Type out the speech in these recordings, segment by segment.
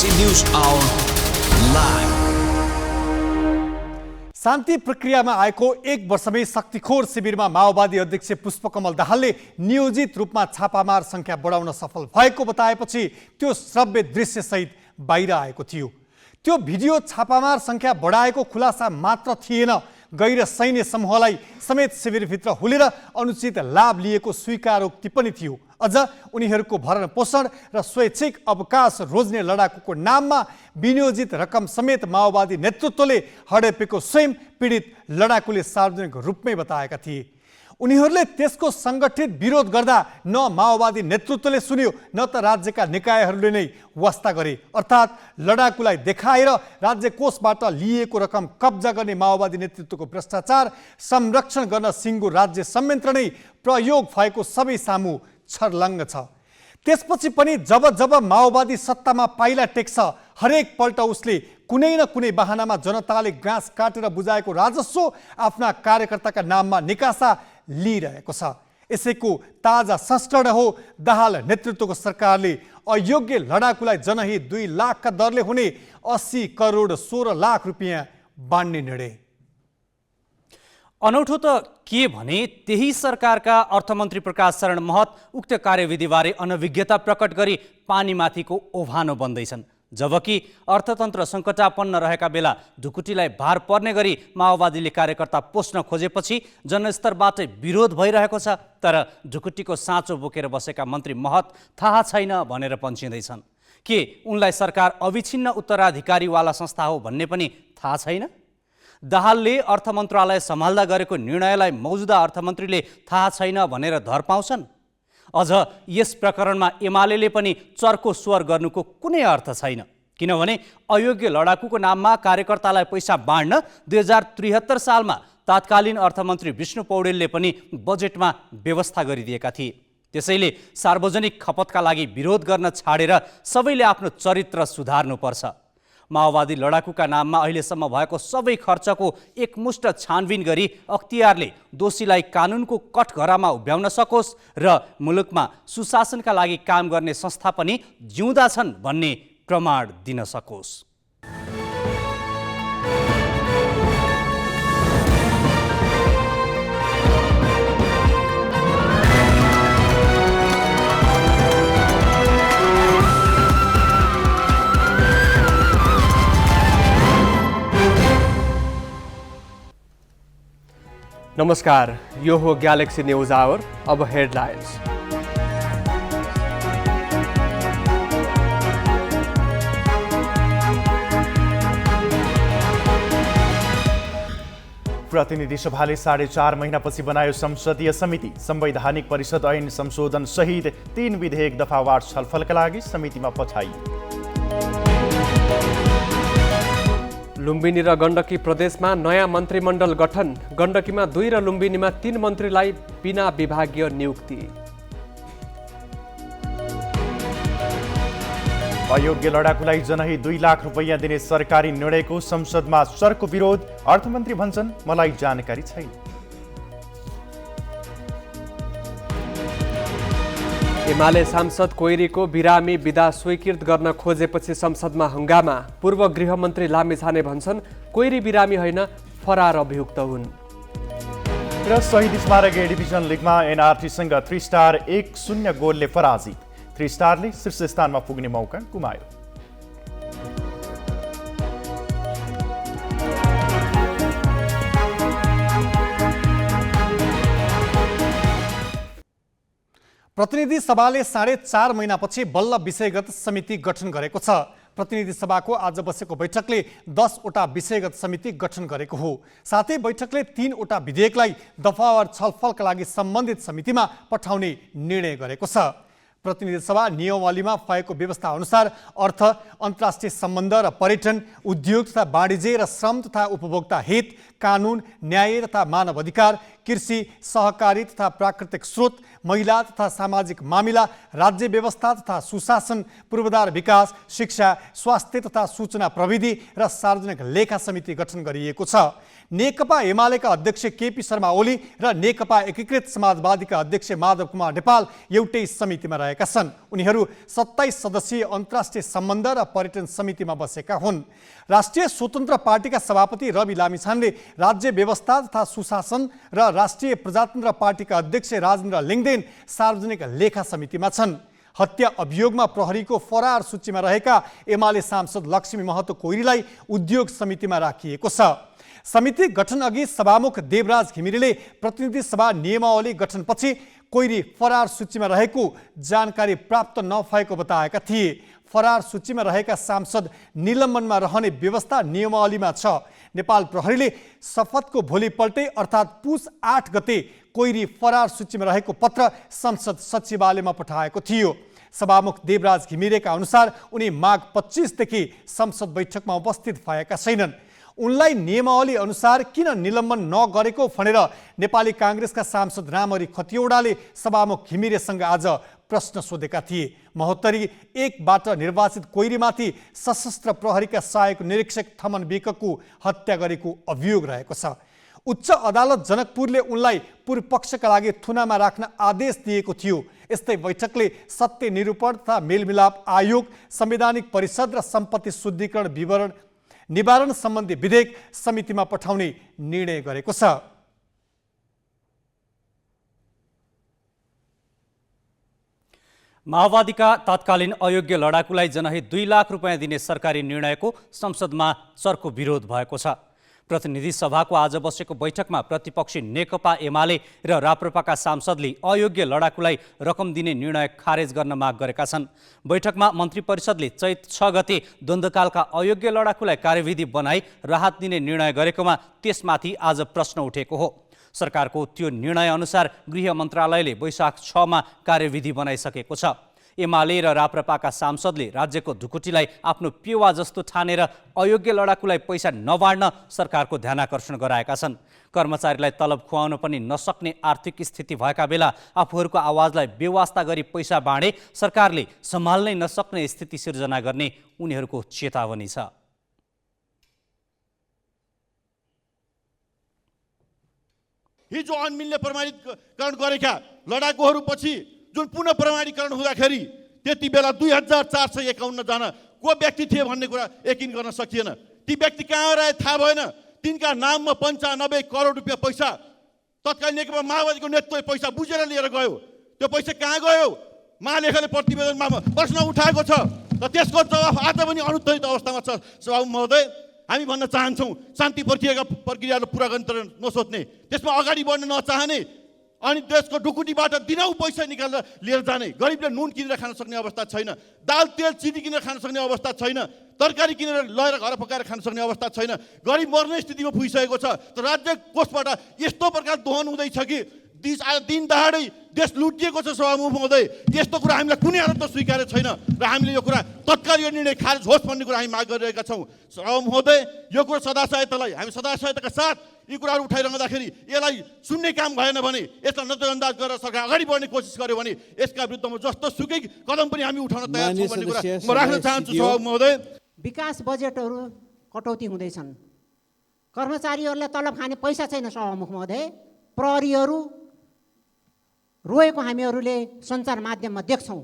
Galaxy News Hour live. शान्ति प्रक्रियामा आएको 1 वर्षमै शक्तिखोर शिविरमा माओवादी अध्यक्ष पुष्पकमल दाहालले नियोजित रूपमा छापामार संख्या बढाउन सफल भएको बताएपछि त्यो श्रव्य दृश्यसहित बाहिर आएको थियो। त्यो भिडियो छापामार संख्या बढाएको खुलासा मात्र थिएन, गैर सैन्य समूहलाई समेत शिविरभित्र हुलेर अनुचित लाभ लिएको स्वीकारोक्ति पनि थियो। अझ उनीहरूको भरण पोषण र स्वैच्छिक अवकाश रोज्ने लडाकुको नाममा विनियोजित रकम समेत माओवादी नेतृत्वले हडपेको स्वयं पीडित लडाकुले सार्वजनिक रूपमै बताएका थिए। उनीहरूले त्यसको सङ्गठित विरोध गर्दा न माओवादी नेतृत्वले सुन्यो न त राज्यका निकायहरूले नै वास्ता गरे। अर्थात् लडाकुलाई देखाएर राज्य कोषबाट लिएको रकम कब्जा गर्ने माओवादी नेतृत्वको भ्रष्टाचार संरक्षण गर्न सिङ्गो राज्य संयन्त्र नै प्रयोग भएको सबै सामु छर्लङ्ग छ। त्यसपछि पनि जब जब माओवादी सत्तामा पाइला टेक्छ, हरेक पल्ट उसले कुनै न कुनै बहानामा जनताले घाँस काटेर बुझाएको राजस्व आफ्ना कार्यकर्ताका नाममा निकासा लिइरहेको छ। यसैको ताजा संस्करण हो दाहाल नेतृत्वको सरकारले अयोग्य लडाकुलाई जनहित 2 लाखका दरले हुने 80 करोड 16 लाख रुपियाँ बाँड्ने निर्णय। अनौठो त के भने त्यही सरकारका अर्थमन्त्री प्रकाश शरण महत उक्त कार्यविधिबारे अनभिज्ञता प्रकट गरी पानीमाथिको ओभानो बन्दैछन्। जबकि अर्थतन्त्र सङ्कटापन्न रहेका बेला ढुकुटीलाई भार पर्ने गरी माओवादीले कार्यकर्ता पोस्न खोजेपछि जनस्तरबाटै विरोध भइरहेको छ। तर ढुकुटीको साँचो बोकेर बसेका मन्त्री महत थाहा छैन भनेर पन्छिँदैछन्। के उनलाई सरकार अविछिन्न उत्तराधिकारीवाला संस्था हो भन्ने पनि थाहा छैन? दाहालले अर्थ मन्त्रालय सम्हाल्दा गरेको निर्णयलाई मौजुदा अर्थमन्त्रीले थाहा छैन भनेर धर पाउँछन्? अझ यस प्रकरणमा एमाले पनि चर्को स्वर गर्नुको कुनै अर्थ छैन, किनभने अयोग्य लडाकुको नाममा कार्यकर्तालाई पैसा बाँड्न 2073 सालमा तत्कालीन अर्थमन्त्री विष्णु पौडेलले पनि बजेटमा व्यवस्था गरिदिएका थिए। त्यसैले सार्वजनिक खपतका लागि विरोध गर्न छाडेर सबैले आफ्नो चरित्र सुधार्नुपर्छ। माओवादी लडाकुका नाममा अहिलेसम्म भएको सबै खर्चको एकमुष्ट छानबिन गरी अख्तियारले दोषीलाई कानुनको कठघरामा उभ्याउन सकोस् र मुलुकमा सुशासनका लागि काम गर्ने संस्था पनि जिउँदा छन् भन्ने प्रमाण दिन सकोस्। नमस्कार, यो हो ग्यालेक्सी न्यूज आवर। अब हेडलाइन्स। प्रतिनिधि सभाले 4.5 महिनापछि बनायो संसदीय समिति। संवैधानिक परिषद ऐन संशोधन सहित 3 विधेयक दफावार छलफलका लागि समितिमा पठाइयो। लुम्बिनी र गण्डकी प्रदेशमा नयाँ मन्त्रीमण्डल गठन। गण्डकीमा 2 र लुम्बिनीमा 3 मन्त्रीलाई बिना विभागीय नियुक्ति। अयोग्य लडाकुलाई जनहित 2 लाख रुपैयाँ दिने सरकारी निर्णयको संसदमा चर्को विरोध। अर्थमन्त्री भन्छन् मलाई जानकारी छैन। एमाले सांसद कोइरीको बिरामी बिदा स्वीकृत गर्न खोजेपछि संसदमा हंगामा। पूर्व गृहमन्त्री लामिछाने भन्छन् कोइरी बिरामी होइन, फरार अभियुक्त हुन्। र शहीद स्मारक ए डिभिजन लिगमा एनआरटीसँग 3 स्टार 1-0 गोलले पराजित। 3 स्टारले शीर्ष स्थानमा पुग्ने मौका गुमायो। प्रतिनिधि सभाले 4.5 महिनापछि बल्ल विषयगत समिति गठन गरेको छ। प्रतिनिधि सभाको आज बसेको बैठकले 10 वटा विषयगत समिति गठन गरेको हो। साथै बैठकले 3 वटा विधेयकलाई दफावार छलफलका लागि सम्बन्धित समितिमा पठाउने निर्णय गरेको छ। प्रतिनिधि सभा नियमावलीमा भएको व्यवस्था अनुसार अर्थ, अन्तर्राष्ट्रिय सम्बन्ध र पर्यटन, उद्योग तथा वाणिज्य र श्रम तथा उपभोक्ता हित, कानुन, न्याय तथा मानव अधिकार, कृषि, सहकारी तथा प्राकृतिक स्रोत, महिला तथा सामाजिक मामिला, राज्य व्यवस्था तथा सुशासन, पूर्वाधार विकास, शिक्षा, स्वास्थ्य तथा सूचना प्रविधि र सार्वजनिक लेखा समिति गठन गरिएको छ। नेकपा एमालेका अध्यक्ष केपी शर्मा ओली र नेकपा एकीकृत समाजवादीका अध्यक्ष माधव कुमार नेपाल एउटै समितिमा रहेका छन्। उनीहरू 27 सदस्यीय अन्तर्राष्ट्रिय सम्बन्ध र पर्यटन समितिमा बसेका हुन्। राष्ट्रिय स्वतन्त्र पार्टीका सभापति रवि लामिछानेले राज्य व्यवस्था तथा सुशासन र राष्ट्रिय प्रजातन्त्र पार्टीका अध्यक्ष राजेन्द्र लिङदेन सार्वजनिक लेखा समितिमा छन्। हत्या अभियोगमा प्रहरीको फरार सूचीमा रहेका एमाले सांसद लक्ष्मी महतो कोइरीलाई उद्योग समितिमा राखिएको छ। समिति गठन अघि सभामुख देवराज घिमिरेले प्रतिनिधि सभा नियमावली गठनपछि कोइरी फरार सूचीमा रहेको जानकारी प्राप्त नभएको बताएका थिए। फरार सूचीमा रहेका सांसद निलम्बनमा रहने व्यवस्था नियमावलीमा छ। नेपाल प्रहरीले शपथको भोलिपल्टै अर्थात् पुस 8 गते कोइरी फरार सूचीमा रहेको पत्र संसद सचिवालयमा पठाएको थियो। सभामुख देवराज घिमिरेका अनुसार उनी माघ 25 देखि संसद बैठकमा उपस्थित भएका छैनन्। उनलाई नियमावली अनुसार किन निलम्बन नगरेको भनेर नेपाली काङ्ग्रेसका सांसद रामहरि खतिवडाले सभामुख घिमिरेसँग आज प्रश्न सोधेका थिए। महोत्तरी 1बाट निर्वाचित कोइरीमाथि सशस्त्र प्रहरीका सहायक निरीक्षक थमन विकको हत्या गरेको अभियोग रहेको छ। उच्च अदालत जनकपुरले उनलाई पूर्व पक्षका लागि थुनामा राख्न आदेश दिएको थियो। यस्तै बैठकले सत्य निरूपण तथा मेलमिलाप आयोग, संवैधानिक परिषद र सम्पत्ति शुद्धिकरण विवरण निवारण सम्बन्धी विधेयक समितिमा पठाउने निर्णय गरेको छ। माओवादीका तत्कालीन अयोग्य लडाकुलाई जनहित 2 लाख रुपियाँ दिने सरकारी निर्णयको संसदमा चर्को विरोध भएको छ। प्रतिनिधि सभाको आज बसेको बैठकमा प्रतिपक्षी नेकपा एमाले र राप्रपाका सांसदले अयोग्य लडाकुलाई रकम दिने निर्णय खारेज गर्न माग गरेका छन्। बैठकमा मन्त्री परिषदले चैत 6 गते द्वन्द्वकालका अयोग्य लडाकुलाई कार्यविधि बनाई राहत दिने निर्णय गरेकोमा त्यसमाथि आज प्रश्न उठेको हो। सरकारको त्यो निर्णय अनुसार गृह मन्त्रालयले वैशाख 6 मा कार्यविधि बनाइसकेको छ। एमाले र राप्रपाका सांसदले राज्यको ढुकुटीलाई आफ्नो पेवा जस्तो ठानेर अयोग्य लडाकुलाई पैसा नबाड्न सरकारको ध्यानाकर्षण गराएका छन्। कर्मचारीलाई तलब खुवाउन पनि नसक्ने आर्थिक स्थिति भएका बेला आफूहरूको आवाजलाई बेवास्ता गरी पैसा बाँडे सरकारले सम्हाल्नै नसक्ने स्थिति सिर्जना गर्ने उनीहरूको चेतावनी छ। हिजो अनमिलले प्रमाणीकरण गरेका लडाकुहरूपछि जुन पुनः प्रमाणीकरण हुँदाखेरि त्यति बेला 2451 जना को व्यक्ति थिए भन्ने कुरा यकिन गर्न सकिएन। ती व्यक्ति कहाँ रहे थाहा भएन। तिनका नाममा 95 करोड रुपियाँ पैसा तत्कालीन नेकपा माओवादीको नेतृत्वले पैसा बुझेर लिएर गयो। त्यो पैसा कहाँ गयो? महालेखाले प्रतिवेदनमा प्रश्न उठाएको छ र त्यसको जवाफ आज पनि अनुत्तरित अवस्थामा छ। सभामुख महोदय, हामी भन्न चाहन्छौँ शान्ति प्रक्रियालाई पुरा गर्न नसोच्ने, त्यसमा अगाडि बढ्न नचाहने अनि देशको ढुकुटीबाट दिनौ पैसा निकालेर लिएर जाने, गरिबले नुन किनेर खान सक्ने अवस्था छैन, दाल तेल चिनी किनेर खान सक्ने अवस्था छैन, तरकारी किनेर लगेर घर पकाएर खान सक्ने अवस्था छैन, गरिब मर्ने स्थितिमा पुगिसकेको छ। तर राज्य कोषबाट यस्तो प्रकार दोहन हुँदैछ कि दिन दहाडै देश लुटिएको छ। सभामुख महोदय, यस्तो कुरा हामीलाई कुनै हालतमा स्वीकार्य छैन र हामीले यो कुरा तत्काल यो निर्णय खारेज होस् भन्ने कुरा हामी माग गरिरहेका छौँ। सभामुख महोदय, यो कुरा सदा सहायतालाई हामी सदा सहायताका साथ यी कुराहरू उठाइरहँदाखेरि यसलाई सुन्ने काम भएन भने, यसलाई नजरअन्दाज गरेर सरकार अगाडि बढ्ने कोसिस गर्यो भने यसका विरुद्धमा जस्तो सुकै कदम पनि हामी उठाउन तयार छौँ भन्ने कुरा म राख्न चाहन्छु। सभामुख महोदय, विकास बजेटहरू कटौती हुँदैछन्, कर्मचारीहरूलाई तलब खाने पैसा छैन। सभामुख महोदय, प्रहरीहरू रोएको हामीहरूले सञ्चार माध्यममा देख्छौँ।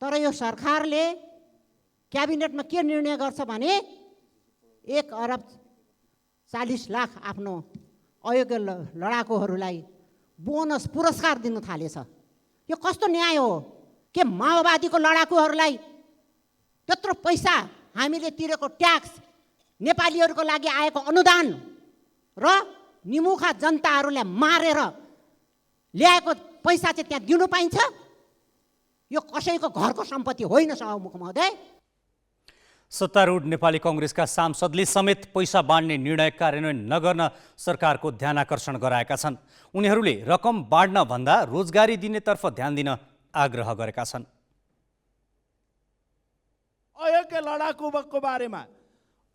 तर यो सरकारले क्याबिनेटमा के निर्णय गर्छ भने 1 अरब 40 लाख आफ्नो अयोग्य लडाकुहरूलाई बोनस पुरस्कार दिन थालेछ। यो कस्तो न्याय हो? के माओवादीको लडाकुहरूलाई त्यत्रो पैसा हामीले तिरेको ट्याक्स, नेपालीहरूको लागि आएको अनुदान र निमुखा जनताहरूलाई मारेर ल्याएको पैसा चाहिँ त्यहाँ दिनु पाइन्छ? यो कसैको घरको सम्पत्ति होइन। सभामुख महोदय, सत्तारूढ नेपाली कांग्रेसका सांसदले समेत पैसा बाँड्ने निर्णय कार्यान्वयन नगर्न सरकारको ध्यानाकर्षण गराएका छन्। उनीहरूले रकम बाँड्न भन्दा रोजगारी दिनेतर्फ ध्यान दिन आग्रह गरेका छन्। अयोग्य लडाकुको बारेमा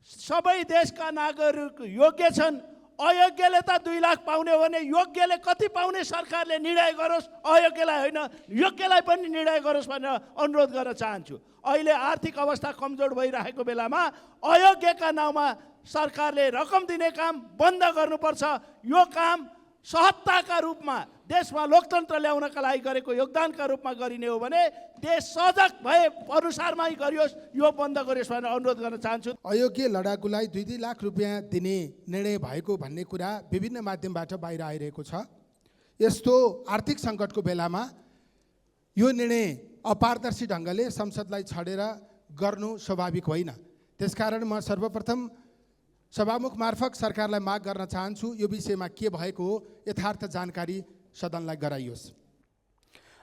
सबै देशका नागरिक योग्य छन्, अयोग्यले त 2 लाख पाउने हो भने योग्यले कति पाउने सरकारले निर्णय गरोस्, अयोग्यलाई होइन योग्यलाई पनि निर्णय गरोस् भनेर अनुरोध गर्न चाहन्छु। अहिले आर्थिक अवस्था कमजोर भइरहेको बेलामा अयोग्यका नाउँमा सरकारले रकम दिने काम बन्द गर्नुपर्छ। यो काम सहजताका रूपमा देशमा लोकतन्त्र ल्याउनका लागि गरेको योगदानका रूपमा गरिने हो भने देश सजग भए अनुसारमै गरियोस्, यो बन्द गरियोस् भनेर अनुरोध गर्न चाहन्छु। अयोग्य लडाकुलाई 2-2 लाख रुपियाँ दिने निर्णय भएको भन्ने कुरा विभिन्न माध्यमबाट बाहिर आइरहेको छ। यस्तो आर्थिक सङ्कटको बेलामा यो निर्णय अपारदर्शी ढङ्गले संसदलाई छाडेर गर्नु स्वाभाविक होइन। त्यसकारण म सर्वप्रथम सभामुख मार्फत सरकारलाई माग गर्न चाहन्छु, यो विषयमा के भएको हो यथार्थ जानकारी सदनलाई गराइयोस्।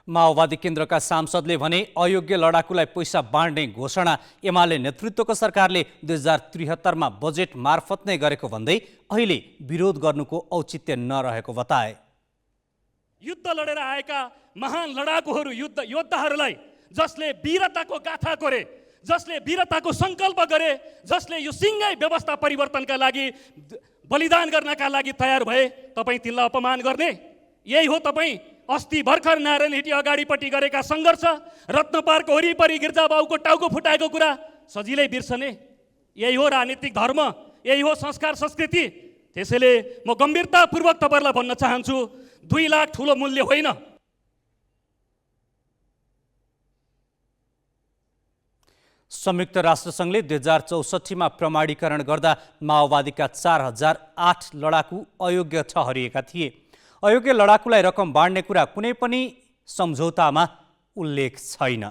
माओवादी केन्द्रका सांसदले भने अयोग्य लडाकुलाई पैसा बाँड्ने घोषणा एमाले नेतृत्वको सरकारले 2073 बजेट मार्फत नै गरेको भन्दै अहिले विरोध गर्नुको औचित्य नरहेको बताए। युद्ध लडेर आएका महान लडाकुहरू योद्धाहरूलाई जसले वीरताको गाथा कोरे, जसले वीरताको सङ्कल्प गरे, जसले यो सिङ्गै व्यवस्था परिवर्तनका लागि बलिदान गर्नका लागि तयार भए, तपाईँ तिनलाई अपमान गर्ने? यही हो तपाईँ अस्ति भर्खर नारायण हिटी अगाडिपट्टि गरेका सङ्घर्ष, रत्न पार्कको वरिपरि गिर्जाबाउको टाउको फुटाएको कुरा सजिलै बिर्सने? यही हो राजनीतिक धर्म, यही हो संस्कार संस्कृति। त्यसैले म गम्भीरतापूर्वक तपाईँहरूलाई भन्न चाहन्छु, 2 लाख ठुलो मूल्य होइन। संयुक्त राष्ट्रसङ्घले 2064 प्रमाणीकरण गर्दा माओवादीका 4008 लडाकु अयोग्य ठहरिएका थिए। अयोग्य लडाकुलाई रकम बाँड्ने कुरा कुनै पनि सम्झौतामा उल्लेख छैन।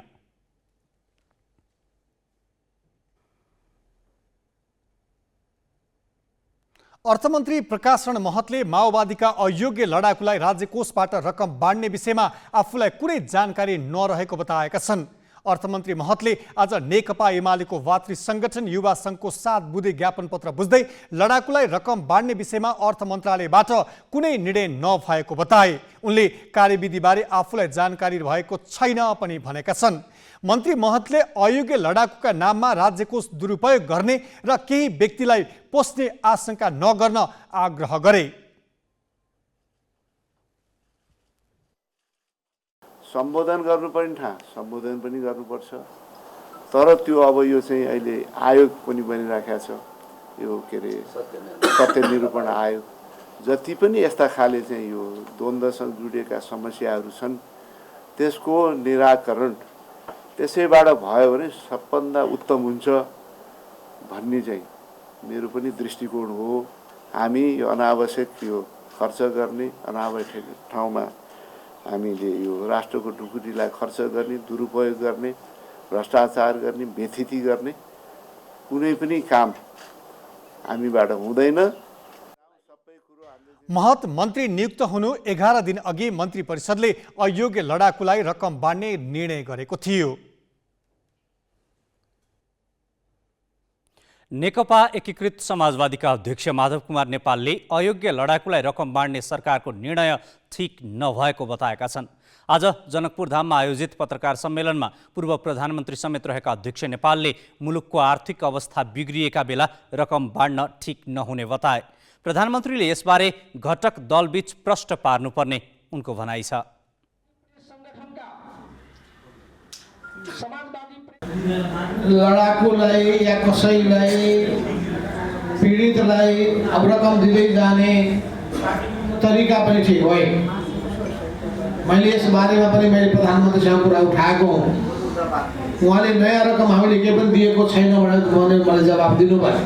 अर्थमन्त्री प्रकाश शरण महतले माओवादीका अयोग्य लडाकुलाई राज्य कोषबाट रकम बाँड्ने विषयमा आफूलाई कुनै जानकारी नरहेको बताएका छन्। अर्थमन्त्री महतले आज नेकपा एमालेको वात्री संगठन युवा संघको 7 बुँदे ज्ञापन पत्र बुझ्दै लडाकुलाई रकम बाँड्ने विषयमा अर्थ मन्त्रालयबाट कुनै निर्णय नभएको बताए। उनले कार्यविधिबारे आफूलाई जानकारी भएको छैन पनि भनेका छन्। मन्त्री महतले अयोग्य लडाकुका नाममा राज्यकोष दुरुपयोग गर्ने र केही व्यक्तिलाई पोस्ने आशंका नगर्न आग्रह गरे। सम्बोधन गर्नु पनि सम्बोधन पनि गर्नुपर्छ, तर त्यो अब यो चाहिँ अहिले आयोग पनि बनिराखेको छ, यो के अरे सत्य निरूपण आयोग। जति पनि यस्ता खाले चाहिँ यो द्वन्द्वसँग जुडिएका समस्याहरू छन् त्यसको निराकरण त्यसैबाट भयो भने सबभन्दा उत्तम हुन्छ भन्ने चाहिँ मेरो पनि दृष्टिकोण हो। हामी यो अनावश्यक यो खर्च गर्ने, अनावश्यक ठाउँमा हामीले यो राष्ट्रको ढुकुटीलाई खर्च गर्ने, दुरुपयोग गर्ने, भ्रष्टाचार गर्ने, बेथिति गर्ने कुनै पनि काम हामीबाट हुँदैन। महत मन्त्री नियुक्त हुनु 11 दिन अघि मन्त्री परिषदले अयोग्य लडाकुलाई रकम बाँड्ने निर्णय गरेको थियो। नेकपा एकीकृत समाजवादीका अध्यक्ष माधव कुमार नेपालले अयोग्य लडाकुलाई रकम बाँड्ने सरकारको निर्णय ठिक नभएको बताएका छन्। आज जनकपुर धाममा आयोजित पत्रकार सम्मेलनमा पूर्व प्रधानमन्त्री समेत रहेका अध्यक्ष नेपालले मुलुकको आर्थिक अवस्था बिग्रिएका बेला रकम बाँड्न ठिक नहुने बताए। प्रधानमन्त्रीले यसबारे घटक दलबीच प्रश्न पार्नुपर्ने उनको भनाइ छ। लडाकुलाई या कसैलाई पीडितलाई अब रकम दिँदै जाने तरिका पनि ठिक होइन। मैले यस बारेमा पनि मैले प्रधानमन्त्रीसँग कुरा उठाएको हुँ। उहाँले नयाँ रकम हामीले के पनि दिएको छैन भने मलाई जवाफ दिनु पर्यो,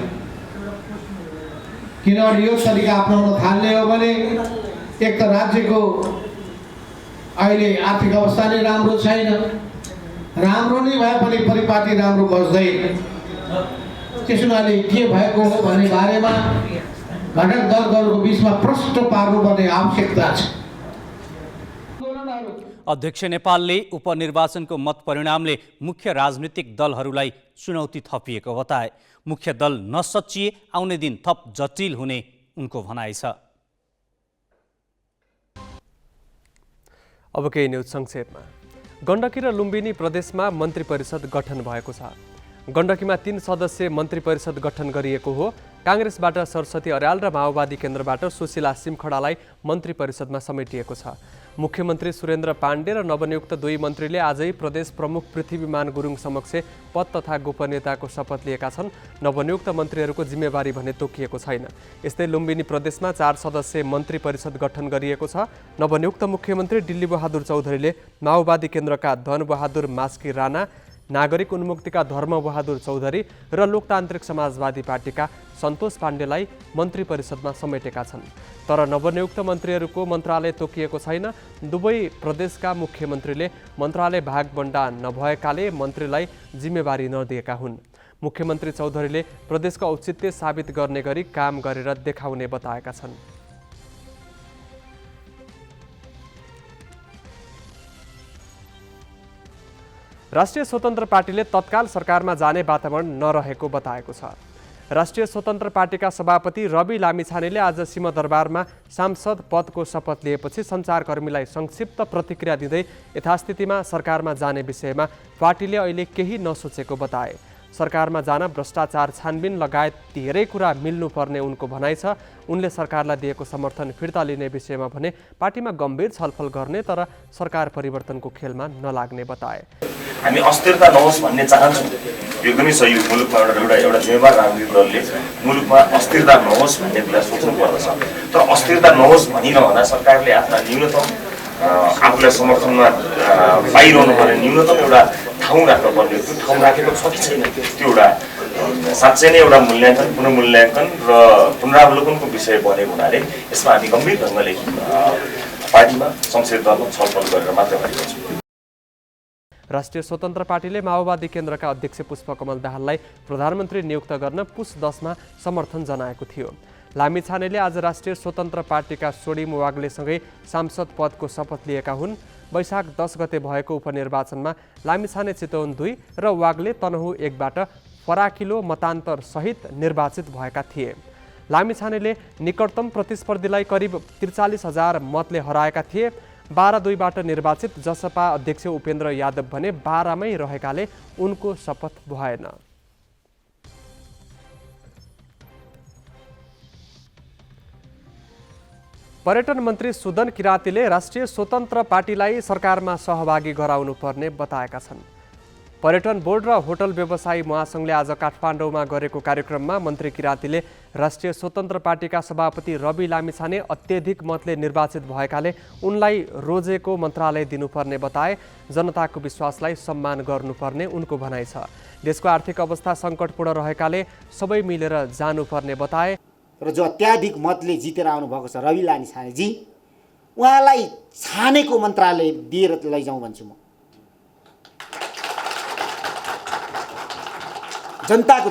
किनभने यो तरिका अपनाउन थाल्ने हो भने एक त राज्यको अहिले आर्थिक अवस्था नै राम्रो छैन, राम्रो नै भए पनि परिपाटी राम्रो बस्दैन। त्यसो हुनाले के भएको हो भन्ने बारेमा घटक दलहरूको बिचमा प्रश्न पार्नुपर्ने आवश्यकता छ। अध्यक्ष नेपालले उपनिर्वाचनको मत परिणामले मुख्य राजनीतिक दलहरूलाई चुनौती थपिएको बताए। मुख्य दल नसचिए आउने दिन थप जटिल हुने उनको भनाइ छ। अब केही न्युज संक्षेपमा। गण्डकी र लुम्बिनी प्रदेशमा मन्त्री परिषद गठन भएको छ। गण्डकीमा 3 सदस्यीय मन्त्री परिषद गठन गरिएको हो। काङ्ग्रेसबाट सरस्वती अर्याल र माओवादी केन्द्रबाट सुशीला सिमखडालाई मन्त्री परिषदमा समेटिएको छ। मुख्यमन्त्री सुरेन्द्र पाण्डे र नवनियुक्त दुई मन्त्रीले आजै प्रदेश प्रमुख पृथ्वीमान गुरुङ समक्ष पद तथा गोपनीयताको शपथ लिएका छन्। नवनियुक्त मन्त्रीहरूको जिम्मेवारी भने तोकिएको छैन। यस्तै लुम्बिनी प्रदेशमा 4 सदस्यीय मन्त्री परिषद गठन गरिएको छ। नवनियुक्त मुख्यमन्त्री डिल्ली बहादुर चौधरीले माओवादी केन्द्रका धनबहादुर मास्की राणा, नागरिक उन्मुक्तिका धर्मबहादुर चौधरी र लोकतान्त्रिक समाजवादी पार्टीका सन्तोष पाण्डेलाई मन्त्री परिषदमा समेटेका छन्। तर नवनियुक्त मन्त्रीहरूको मन्त्रालय तोकिएको छैन। दुवै प्रदेशका मुख्यमन्त्रीले मन्त्रालय भागबण्डा नभएकाले मन्त्रीलाई जिम्मेवारी नदिएका हुन्। मुख्यमन्त्री चौधरीले प्रदेशको औचित्य साबित गर्ने गरी काम गरेर देखाउने बताएका छन्। राष्ट्रिय स्वतन्त्र पार्टीले तत्काल सरकारमा जाने वातावरण नरहेको बताएको छ। राष्ट्रिय स्वतन्त्र पार्टीका सभापति रवि लामिछानेले आज सिंहदरबारमा सांसद पदको शपथ लिएपछि सञ्चारकर्मीलाई संक्षिप्त प्रतिक्रिया दिँदै यथास्थितिमा सरकारमा जाने विषयमा पार्टीले अहिले केही नसोचेको बताए। सरकारमा जान भ्रष्टाचार छानबिन लगायत धेरै कुरा मिल्नुपर्ने उनको भनाइ छ। उनले सरकारलाई दिएको समर्थन फिर्ता लिने विषयमा भने पार्टीमा गम्भीर छलफल गर्ने तर सरकार परिवर्तनको खेलमा नलाग्ने बताए। हामी अस्थिरता नहोस् भन्ने चाहन्छौँ, एकदमै सही। मुलुकमा एउटा जिम्मेवार राजनीतिक दलले मुलुकमा अस्थिरता नहोस् भन्ने कुरा सोच्नु पर्दछ। तर अस्थिरता नहोस् भनिरहँदा सरकारले आफ्ना न्यूनतम आफूलाई समर्थनमा पाइरहनु पर्ने न्यूनतम एउटा ठाउँ राख्नुपर्ने, त्यो ठाउँ राखेको छ कि छैन, त्यो एउटा साँच्चै नै एउटा मूल्याङ्कन, पुनर्मूल्याङ्कन र पुनरावलोकनको विषय बनेको हुनाले यसमा हामी गम्भीर ढङ्गले पार्टीमा संसदीय दलमा छलफल गरेर मात्र गरेका छौँ। राष्ट्रिय स्वतन्त्र पार्टीले माओवादी केन्द्रका अध्यक्ष पुष्पकमल दाहाललाई प्रधानमन्त्री नियुक्त गर्न पुस 10 मा समर्थन जनाएको थियो। लामिछानेले आज राष्ट्रिय स्वतन्त्र पार्टीका सोडिम वाग्लेसँगै सांसद पदको शपथ लिएका हुन्। वैशाख 10 गते भएको उपनिर्वाचनमा लामिछाने चितवन 2 र वाग्ले तनहु 1 बाट फराकिलो मतान्तर सहित निर्वाचित भएका थिए। लामिछानेले निकटतम प्रतिस्पर्धीलाई करिब 43,000 मतले हराएका थिए। 12-2 बाट निर्वाचित जसपा अध्यक्ष उपेन्द्र यादव भने 12 मै रहेकाले उनको शपथ भएन। पर्यटन मन्त्री सुदन किरातीले राष्ट्रिय स्वतन्त्र पार्टीलाई सरकारमा सहभागी गराउनु पर्ने बताएका छन्। पर्यटन बोर्ड र होटल व्यवसायी महासङ्घले आज काठमाडौँमा गरेको कार्यक्रममा मन्त्री किरातीले राष्ट्रिय स्वतन्त्र पार्टीका सभापति रवि लामिछाने अत्यधिक मतले निर्वाचित भएकाले उनलाई रोजेको मन्त्रालय दिनुपर्ने बताए। जनताको विश्वासलाई सम्मान गर्नुपर्ने उनको भनाइ छ। देशको आर्थिक अवस्था सङ्कटपूर्ण रहेकाले सबै मिलेर जानुपर्ने बताए। र जो अत्याधिक मतले जितेर आउनुभएको छ रवि लामिछानेजी, उहाँलाई छानेको मन्त्रालय दिएर लैजाउँ भन्छु म। जनताको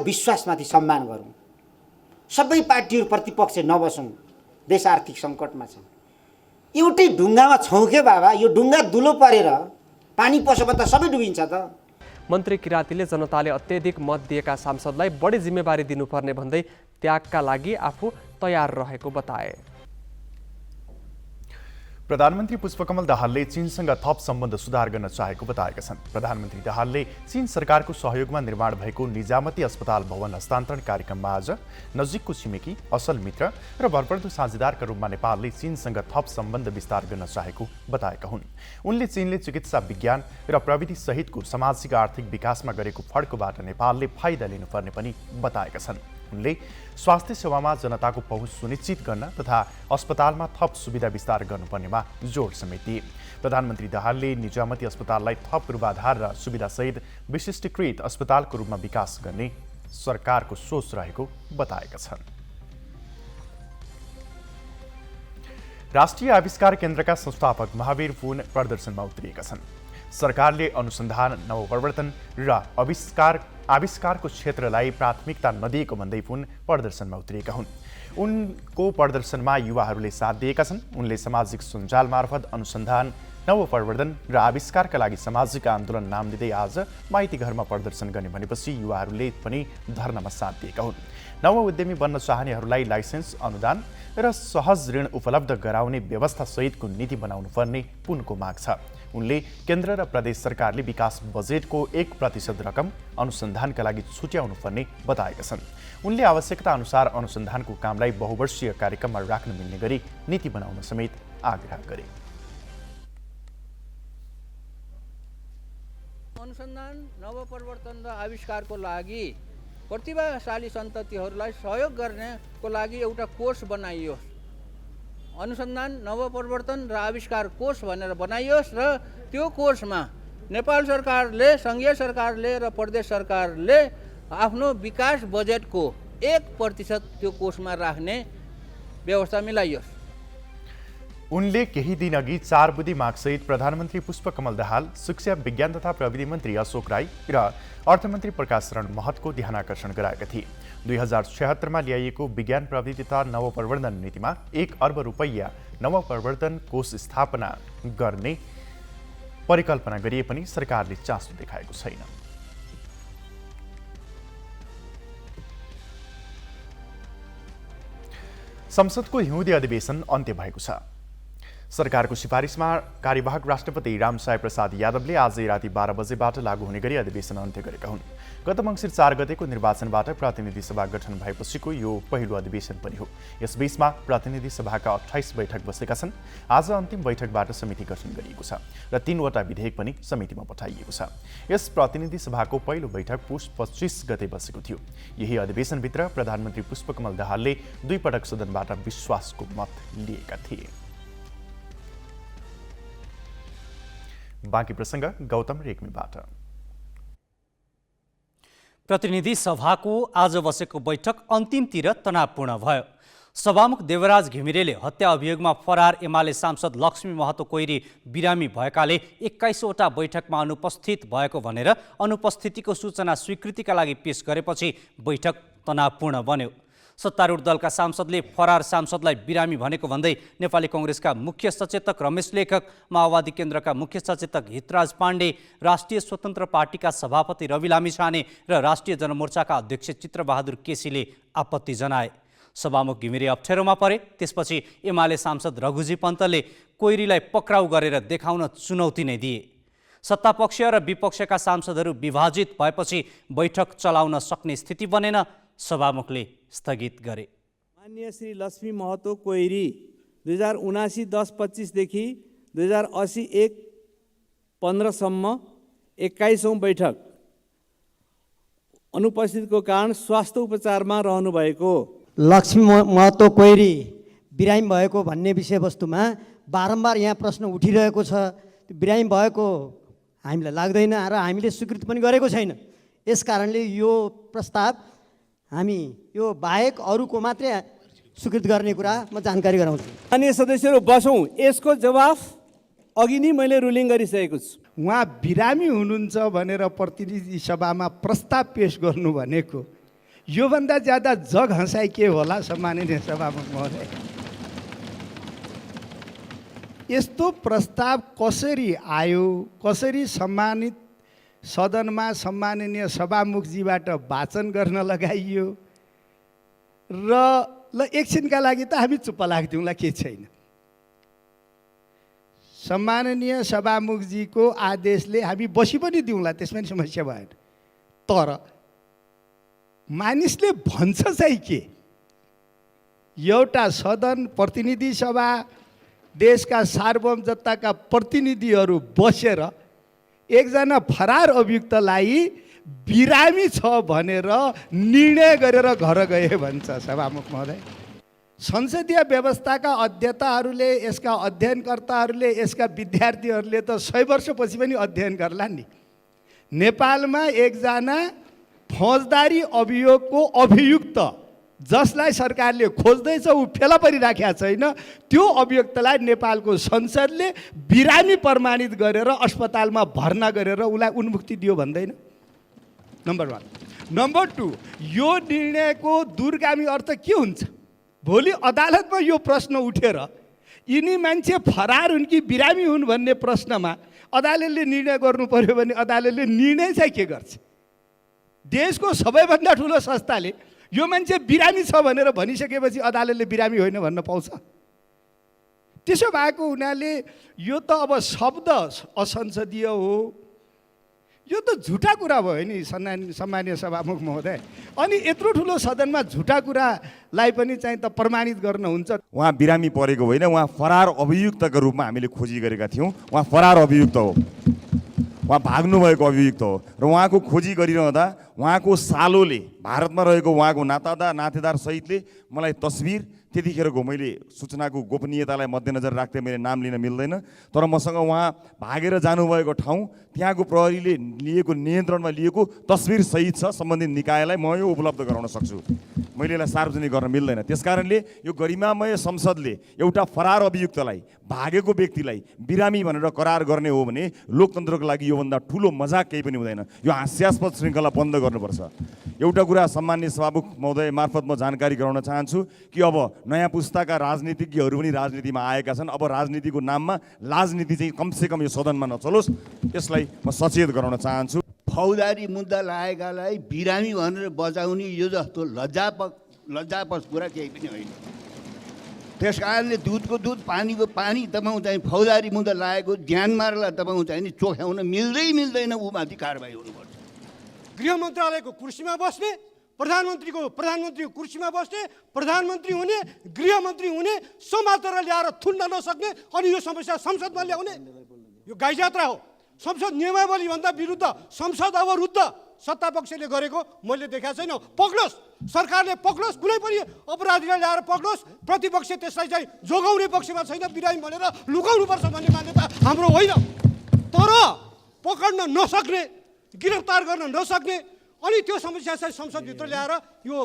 विश्वासमाथि सम्मान गरौँ। सबै पार्टीहरू प्रतिपक्ष नबसौँ। देश आर्थिक सङ्कटमा छ। एउटै ढुङ्गामा छौँ के बाबा, यो ढुङ्गा दुलो परेर पानी पसोमा त सबै डुबिन्छ त। मन्त्री किरातीले जनताले अत्यधिक मत दिएका सांसदलाई बढी जिम्मेवारी दिनुपर्ने भन्दै त्यागका लागि आफू तयार रहेको बताए। प्रधानमन्त्री पुष्पकमल दाहालले चीनसँग थप सम्बन्ध सुधार गर्न चाहेको बताएका छन्। प्रधानमन्त्री दाहालले चीन सरकारको सहयोगमा निर्माण भएको निजामती अस्पताल भवन हस्तान्तरण कार्यक्रममा आज नजिकको छिमेकी, असल मित्र र भरपर्दो साझेदारका रूपमा नेपालले चीनसँग थप सम्बन्ध विस्तार गर्न चाहेको बताएका हुन्। उनले चीनले चिकित्सा विज्ञान र प्रविधि सहितको सामाजिक आर्थिक विकासमा गरेको फड्कोबाट नेपालले फाइदा लिनुपर्ने पनि बताएका छन्। उनले स्वास्थ्य सेवामा जनताको पहुँच सुनिश्चित गर्न तथा अस्पतालमा थप सुविधा विस्तार गर्नुपर्नेमा जोड समेत दिए। प्रधानमन्त्री दाहालले निजामती अस्पताललाई थप पूर्वाधार र सुविधासहित विशिष्टीकृत अस्पतालको रूपमा विकास गर्ने सरकारको सोच रहेको बताएका छन्। राष्ट्रिय आविष्कार केन्द्रका संस्थापक महावीर पुन प्रदर्शनमा उत्रिएका छन्। सरकारले अनुसन्धान, नवप्रवर्तन र आविष्कारको क्षेत्रलाई प्राथमिकता नदिएको भन्दै पुन प्रदर्शनमा उत्रिएका हुन्। उनको प्रदर्शनमा युवाहरूले साथ दिएका छन्। उनले सामाजिक सञ्जाल मार्फत अनुसन्धान, नवप्रवर्तन र आविष्कारका लागि सामाजिक आन्दोलन नाम दिँदै आज माइती घरमा प्रदर्शन गर्ने भनेपछि युवाहरूले पनि धरनामा साथ दिएका हुन्। नव उद्यमी बन्न चाहनेहरूलाई लाइसेन्स, अनुदान र सहज ऋण उपलब्ध गराउने व्यवस्था सहितको नीति बनाउनु पर्ने पुनको माग छ। उनले केन्द्र र प्रदेश सरकारले विकास बजेटको 1% रकम अनुसन्धानका लागि छुट्याउनु पर्ने बताएका छन्। उनले आवश्यकता अनुसार अनुसन्धानको कामलाई बहुवर्षीय कार्यक्रममा राख्न मिल्ने गरी नीति बनाउन समेत आग्रह गरे। अनुसन्धान नवपरिवर्तन र आविष्कारको लागि प्रतिभाशाली सन्ततिहरूलाई सहयोग गर्नको लागि एउटा कोष बनाइयोस्। अनुसन्धान नवपरिवर्तन र आविष्कार कोष भनेर बनाइयोस् र त्यो कोषमा नेपाल सरकारले, सङ्घीय सरकारले र प्रदेश सरकारले आफ्नो विकास बजेटको 1% त्यो कोषमा राख्ने व्यवस्था मिलाइयोस्। उनले केही दिन अघि 4 बुँदे मागसहित प्रधानमन्त्री पुष्पकमल दाहाल, शिक्षा विज्ञान तथा प्रविधि मन्त्री अशोक राई र अर्थमन्त्री प्रकाश शरण महतको ध्यानाकर्षण गराएका थिए। 2076 मा ल्याइएको विज्ञान प्रविधि तथा नवप्रवर्धन नीतिमा 1 अर्ब रुपैयाँ नवप्रवर्धन कोष स्थापना गर्ने परिकल्पना गरिए पनि सरकारले चासो देखाएको छैन। संसदको हिउँदे अधिवेशन अन्त्य भएको छ। सरकारको सिफारिसमा कार्यवाहक राष्ट्रपति रामसाय प्रसाद यादवले आजै राति 12 बजेबाट लागू हुने गरी अधिवेशन अन्त्य गरेका हुन्। गत मङ्सिर 4 गतेको निर्वाचनबाट प्रतिनिधि सभा गठन भएपछिको यो पहिलो अधिवेशन पनि हो। यसबीचमा प्रतिनिधि सभाका 28 बैठक बसेका छन्। आज अन्तिम बैठकबाट समिति गठन गरिएको छ र 3वटा विधेयक पनि समितिमा पठाइएको छ। यस प्रतिनिधि सभाको पहिलो बैठक पुस 25 गते बसेको थियो। यही अधिवेशनभित्र प्रधानमन्त्री पुष्पकमल दाहालले 2 पटक सदनबाट विश्वासको मत लिएका थिए। बाँकी प्रसङ्ग गौतम रेग्मीबाट। प्रतिनिधि सभाको आज बसेको बैठक अन्तिमतिर तनावपूर्ण भयो। सभामुख देवराज घिमिरेले हत्या अभियोगमा फरार एमाले सांसद लक्ष्मी महतो कोइरी बिरामी भएकाले 21वटा बैठकमा अनुपस्थित भएको भनेर अनुपस्थितिको सूचना स्वीकृतिका लागि पेश गरेपछि बैठक तनावपूर्ण बन्यो। सत्तारूढ दलका सांसदले फरार सांसदलाई बिरामी भनेको भन्दै नेपाली कांग्रेसका मुख्य सचेतक रमेश लेखक, माओवादी केन्द्रका मुख्य सचेतक हितराज पाण्डे, राष्ट्रिय स्वतन्त्र पार्टीका सभापति रवि लामिछाने र राष्ट्रिय जनमोर्चाका अध्यक्ष चित्रबहादुर केसीले आपत्ति जनाए। सभामुख घिमिरे अप्ठ्यारोमा परे। त्यसपछि एमाले सांसद रघुजी पन्तले कोइरीलाई पक्राउ गरेर देखाउन चुनौती नै दिए। सत्तापक्ष र विपक्षका सांसदहरू विभाजित भएपछि बैठक चलाउन सक्ने स्थिति बनेन। सभामुखले स्थगित गरे। माननीय श्री लक्ष्मी महतो कोइरी 2079 10-25 देखि 2080 1-15 सम्म 21औं बैठक अनुपस्थितिको कारण स्वास्थ्य उपचारमा रहनुभएको लक्ष्मी महतो कोइरी बिरामी भएको भन्ने विषयवस्तुमा बारम्बार यहाँ प्रश्न उठिरहेको छ। बिरामी भएको हामीलाई लाग्दैन र हामीले स्वीकृति पनि गरेको छैन। यसकारणले यो प्रस्ताव हामी यो बाहेक अरूको मात्रै स्वीकृत गर्ने कुरा म जानकारी गराउँछु। माननीय सदस्यहरू बसौँ। यसको जवाफ अघि नै मैले रुलिङ गरिसकेको छु। उहाँ बिरामी हुनुहुन्छ भनेर प्रतिनिधि सभामा प्रस्ताव पेश गर्नु भनेको योभन्दा ज्यादा जग हँसाइ के होला सम्माननीय सभामुख महोदय? यस्तो प्रस्ताव कसरी आयो, कसरी सम्मानित सदनमा सम्माननीय सभामुखजीबाट वाचन गर्न लगाइयो र ल एकछिनका लागि त हामी चुप्प लाग्दिउँला, के छैन। सम्माननीय सभामुखजीको आदेशले हामी बसी पनि दिउँला, त्यसमा समस्या भएन। तर मानिसले भन्छ चाहिँ के, एउटा सदन प्रतिनिधि सभा देशका सार्वभौम जनताका प्रतिनिधिहरू बसेर एकजना फरार अभियुक्तलाई बिरामी छ भनेर निर्णय गरेर घर गए भन्छ सभामुख महोदय। संसदीय व्यवस्थाका अध्येताहरूले, यसका अध्ययनकर्ताहरूले, यसका विद्यार्थीहरूले त 100 वर्षपछि पनि अध्ययन गर्ला नि। नेपालमा एकजना फौजदारी अभियोगको अभियुक्त जसलाई सरकारले खोज्दैछ, ऊ फेला परिराखेका छैन, त्यो अभियुक्तलाई नेपालको संसदले बिरामी प्रमाणित गरेर अस्पतालमा भर्ना गरेर उसलाई उन्मुक्ति दियो भन्दैन? नम्बर 1। नम्बर 2, यो निर्णयको दूरगामी अर्थ के हुन्छ? भोलि अदालतमा यो प्रश्न उठेर यिनी मान्छे फरार हुन् कि बिरामी हुन् भन्ने प्रश्नमा अदालतले निर्णय गर्नु पर्यो भने अदालतले निर्णय चाहिँ के गर्छ? देशको सबैभन्दा ठुलो संस्थाले यो मान्छे बिरामी छ भनेर भनिसकेपछि अदालतले बिरामी होइन भन्न पाउँछ? त्यसो भएको हुनाले यो त अब शब्द असंसदीय हो, यो त झुटा कुरा भयो नि सम्मानीय सभामुख महोदय। अनि यत्रो ठुलो सदनमा झुटा कुरालाई पनि चाहिँ त प्रमाणित गर्न हुन्छ। उहाँ बिरामी परेको होइन, उहाँ फरार अभियुक्तको रूपमा हामीले खोजी गरेका थियौँ। उहाँ फरार अभियुक्त हो, उहाँ भाग्नुभएको अभियुक्त हो र उहाँको खोजी गरिरहँदा उहाँको सालोले भारतमा रहेको उहाँको नातेदार सहितले मलाई तस्बिर, त्यतिखेरको मैले सूचनाको गोपनीयतालाई मध्यनजर राख्दै मैले नाम लिन मिल्दैन, तर मसँग उहाँ भागेर जानुभएको ठाउँ त्यहाँको प्रहरीले लिएको नियन्त्रणमा लिएको तस्बिर सहित छ। सम्बन्धित निकायलाई म यो उपलब्ध गराउन सक्छु, मैले यसलाई सार्वजनिक गर्न मिल्दैन। त्यसकारणले यो गरिमामय संसदले एउटा फरार अभियुक्तलाई, भागेको व्यक्तिलाई बिरामी भनेर करार गर्ने हो भने लोकतन्त्रको लागि योभन्दा ठुलो मजाक केही पनि हुँदैन। यो हास्यास्पद श्रृङ्खला बन्द गर्नुपर्छ। एउटा कुरा सम्माननीय सभामुख महोदय मार्फत म जानकारी गराउन चाहन्छु कि अब नयाँ पुस्ताका राजनीतिज्ञहरू पनि राजनीतिमा आएका छन्। अब राजनीतिको नाममा राजनीति चाहिँ कमसेकम यो सदनमा नचलोस्, यसलाई म सचेत गराउन चाहन्छु। फौजदारी मुद्दा लागेकालाई बिरामी भनेर बचाउने यो जस्तो लज्जापद कुरा केही पनि होइन। त्यस कारणले दुधको दुध पानीको पानी तपाईँ चाहिँ फौजदारी मुद्दा लागेको ज्यान मारलाई तपाईँ चाहिँ नि चोख्याउन मिल्दैन, ऊ माथि कारबाही हुनुपर्छ। गृह मन्त्रालयको कुर्सीमा बस्ने, प्रधानमन्त्रीको कुर्सीमा बस्ने, प्रधानमन्त्री हुने, गृहमन्त्री हुने, समातेर ल्याएर थुन्न नसक्ने, अनि यो समस्या संसदमा ल्याउने, यो गाई जात्रा हो। संसद नियमावली भन्दा विरुद्ध, संसद अवरुद्ध सत्तापक्षले गरेको मैले देखाएको छैन। पक्लोस्, सरकारले पक्लोस्, कुनै पनि अपराधीलाई ल्याएर पक्लोस्। प्रतिपक्ष त्यसलाई चाहिँ जोगाउने पक्षमा छैन, बिरामी भनेर लुकाउनुपर्छ भन्ने मान्यता हाम्रो होइन। तर पक्ड्न नसक्ने, गिरफ्तार गर्न नसक्ने, अनि त्यो समस्या चाहिँ संसदभित्र ल्याएर यो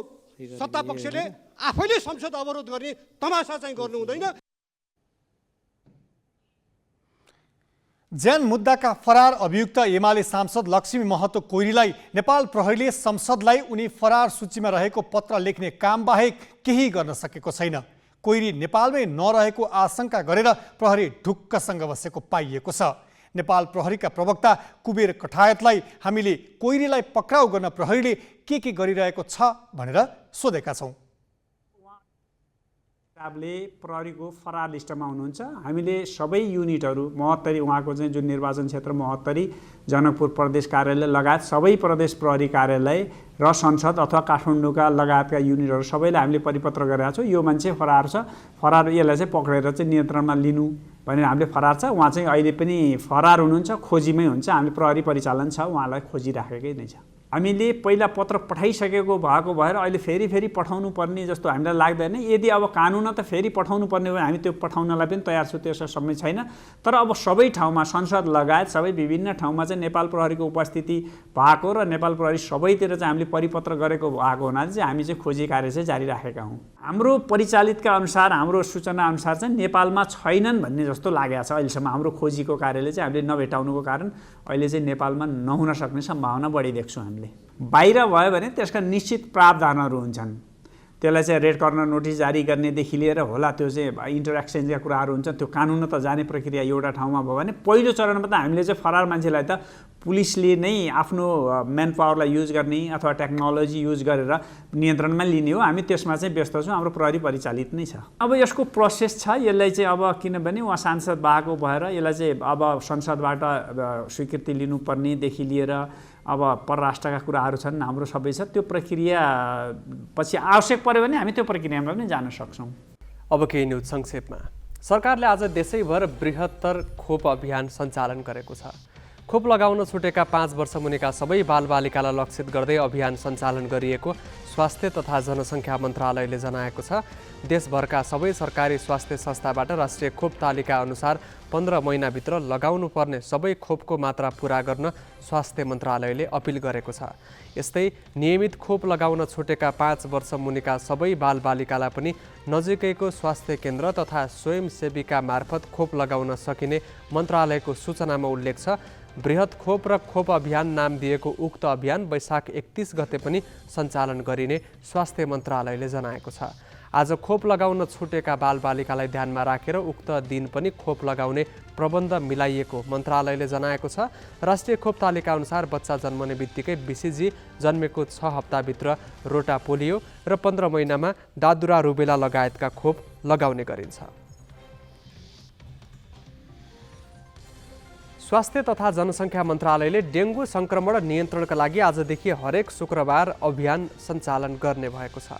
सत्तापक्षले आफैले संसद अवरोध गर्ने तमासा चाहिँ गर्नु हुँदैन। ज्यान मुद्दाका फरार अभियुक्त एमाले सांसद लक्ष्मी महतो कोइरीलाई नेपाल प्रहरीले संसदलाई उनी फरार सूचीमा रहेको पत्र लेख्ने काम बाहेक केही गर्न सकेको छैन। कोइरी नेपालमै नरहेको आशंका गरेर प्रहरी ढुक्कसँग बसेको पाइएको छ। नेपाल प्रहरीका प्रवक्ता कुबेर कठायतलाई हामीले कोइरीलाई पक्राउ गर्न प्रहरीले के गरिरहेको छ भनेर सोधेका छौँ। हिसाबले प्रहरीको फरार लिस्टमा हुनुहुन्छ। हामीले सबै युनिटहरू महोत्तरी, उहाँको चाहिँ जुन निर्वाचन क्षेत्र महोत्तरी, जनकपुर प्रदेश कार्यालय लगायत सबै प्रदेश प्रहरी कार्यालय र संसद अथवा काठमाडौँका लगायतका युनिटहरू सबैलाई हामीले परिपत्र गरेका छौँ। यो मान्छे फरार छ, फरार यसलाई चाहिँ पक्रेर चाहिँ नियन्त्रणमा लिनु भनेर हामीले फरार छ। उहाँ चाहिँ अहिले पनि फरार हुनुहुन्छ, खोजीमै हुन्छ। हामीले प्रहरी परिचालन छ, उहाँलाई खोजिराखेकै नै छ। हामीले पहिला पत्र पठाइसकेको भएको भएर अहिले फेरि पठाउनु पर्ने जस्तो हामीलाई लाग्दैन। यदि अब कानुन त फेरि पठाउनु पर्ने हो हामी त्यो पठाउनलाई पनि तयार छु, त्यसो समय छैन। तर अब सबै ठाउँमा, संसद लगायत सबै विभिन्न ठाउँमा चाहिँ नेपाल प्रहरीको उपस्थिति भएको र नेपाल प्रहरी सबैतिर चाहिँ हामीले परिपत्र गरेको भएको हुनाले चाहिँ हामी चाहिँ खोजी कार्य चाहिँ जारी राखेका हौँ। हाम्रो परिचालितका अनुसार, हाम्रो सूचना अनुसार चाहिँ नेपालमा छैनन् भन्ने जस्तो लागेको छ अहिलेसम्म। हाम्रो खोजीको कार्यले चाहिँ हामीले नभेटाउनुको कारण अहिले चाहिँ नेपालमा नहुन सक्ने सम्भावना बढी देख्छौँ हामीले। बाहिर भयो भने त्यसका निश्चित प्रावधानहरू हुन्छन्। त्यसलाई चाहिँ रेड कर्नर नोटिस जारी गर्नेदेखि लिएर होला, त्यो चाहिँ इन्टरएक्सचेन्जका कुराहरू हुन्छ। त्यो कानुन त जाने प्रक्रिया एउटा ठाउँमा भयो भने पहिलो चरणमा त हामीले चाहिँ फरार मान्छेलाई त पुलिसले नै आफ्नो म्यान पावरलाई युज गर्ने अथवा टेक्नोलोजी युज गरेर नियन्त्रणमा लिने हो। हामी त्यसमा चाहिँ व्यस्त छौँ, हाम्रो प्रहरी परिचालित नै छ। अब यसको प्रोसेस छ, यसलाई चाहिँ अब किनभने उहाँ सांसद भएको भएर यसलाई चाहिँ अब संसदबाट स्वीकृति लिनुपर्नेदेखि लिएर अब परराष्ट्रका कुराहरू छन्, हाम्रो सबै छ। त्यो प्रक्रिया पछि आवश्यक पर्यो भने हामी त्यो प्रक्रियामा पनि जान सक्छौँ। अब केही न्युज संक्षेपमा। सरकारले आज देशैभर बृहत्तर खोप अभियान सञ्चालन गरेको छ। खोप लगाउन छुटेका 5 वर्ष मुनिका सबै बालबालिकालाई लक्षित गर्दै अभियान सञ्चालन गरिएको स्वास्थ्य तथा जनसङ्ख्या मन्त्रालयले जनाएको छ। देशभरका सबै सरकारी स्वास्थ्य संस्थाबाट राष्ट्रिय खोप तालिका अनुसार 15 महिनाभित्र लगाउनु पर्ने सबै खोपको मात्रा पुरा गर्न स्वास्थ्य मन्त्रालयले अपिल गरेको छ। यस्तै नियमित खोप लगाउन छुटेका 5 वर्ष मुनिका सबै बालबालिकालाई पनि नजिकैको स्वास्थ्य केन्द्र तथा स्वयंसेविका मार्फत खोप लगाउन सकिने मन्त्रालयको सूचनामा उल्लेख छ। बृहत खोप र खोप अभियान नाम दिएको उक्त अभियान वैशाख 31 गते पनि सञ्चालन गरिने स्वास्थ्य मन्त्रालयले जनाएको छ। आज खोप लगाउन छुटेका बालबालिकालाई ध्यानमा राखेर उक्त दिन पनि खोप लगाउने प्रबन्ध मिलाइएको मन्त्रालयले जनाएको छ। राष्ट्रिय खोप तालिका अनुसार बच्चा जन्मने बित्तिकै BCG, जन्मेको 6 हप्ताभित्र रोटा पोलियो र 15 महिनामा दादुरा रुबेला लगायतका खोप लगाउने गरिन्छ। स्वास्थ्य तथा जनसङ्ख्या मन्त्रालयले डेङ्गु सङ्क्रमण नियन्त्रणका लागि आजदेखि हरेक शुक्रबार अभियान सञ्चालन गर्ने भएको छ।